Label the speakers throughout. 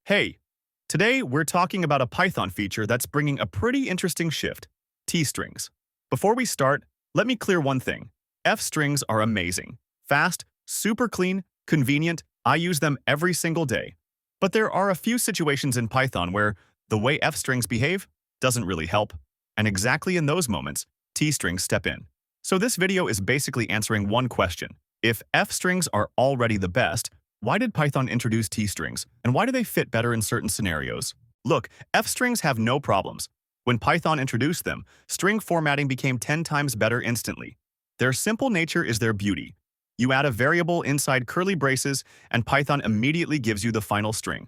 Speaker 1: Hey, today we're talking about a Python feature that's bringing a pretty interesting shift, T-strings. Before we start, let me clear one thing. F-strings are amazing. Fast, super clean, convenient, I use them every single day. But there are a few situations in Python where the way F-strings behave doesn't really help, and exactly in those moments, T-strings step in. So this video is basically answering one question. If F-strings are already the best, why did Python introduce T-strings, and why do they fit better in certain scenarios? Look, F-strings have no problems. When Python introduced them, string formatting became 10 times better instantly. Their simple nature is their beauty. You add a variable inside curly braces, and Python immediately gives you the final string.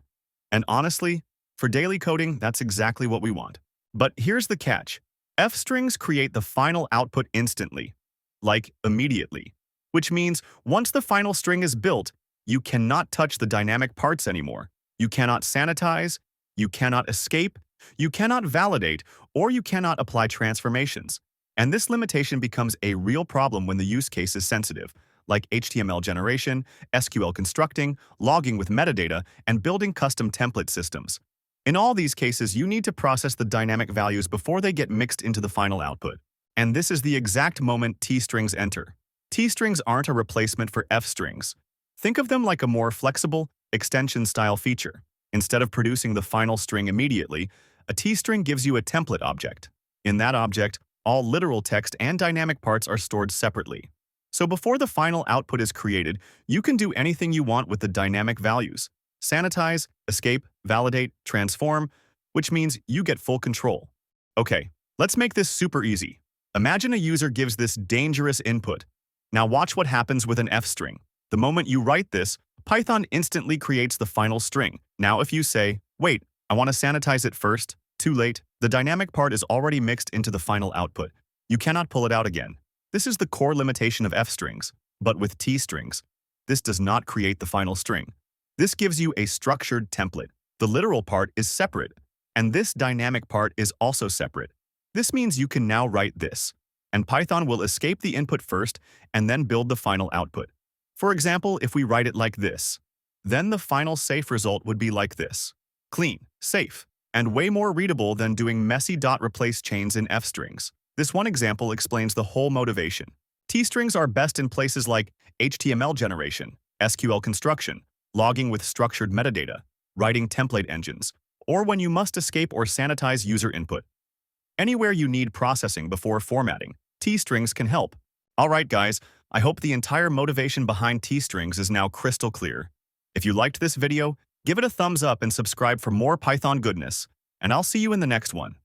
Speaker 1: And honestly, for daily coding, that's exactly what we want. But here's the catch. F-strings create the final output instantly, like immediately, which means once the final string is built, you cannot touch the dynamic parts anymore. You cannot sanitize, you cannot escape, you cannot validate, or you cannot apply transformations. And this limitation becomes a real problem when the use case is sensitive, like HTML generation, SQL constructing, logging with metadata, and building custom template systems. In all these cases, you need to process the dynamic values before they get mixed into the final output. And this is the exact moment T-strings enter. T-strings aren't a replacement for F-strings. Think of them like a more flexible, extension-style feature. Instead of producing the final string immediately, a T-string gives you a template object. In that object, all literal text and dynamic parts are stored separately. So before the final output is created, you can do anything you want with the dynamic values. Sanitize, escape, validate, transform, which means you get full control. Okay, let's make this super easy. Imagine a user gives this dangerous input. Now watch what happens with an F-string. The moment you write this, Python instantly creates the final string. Now if you say, wait, I want to sanitize it first, too late, the dynamic part is already mixed into the final output. You cannot pull it out again. This is the core limitation of F-strings. But with T-strings, this does not create the final string. This gives you a structured template. The literal part is separate, and this dynamic part is also separate. This means you can now write this, and Python will escape the input first and then build the final output. For example, if we write it like this, then the final safe result would be like this. Clean, safe, and way more readable than doing messy dot-replace chains in F-strings. This one example explains the whole motivation. T-strings are best in places like HTML generation, SQL construction, logging with structured metadata, writing template engines, or when you must escape or sanitize user input. Anywhere you need processing before formatting, T-strings can help. Alright guys, I hope the entire motivation behind T-strings is now crystal clear. If you liked this video, give it a thumbs up and subscribe for more Python goodness, and I'll see you in the next one.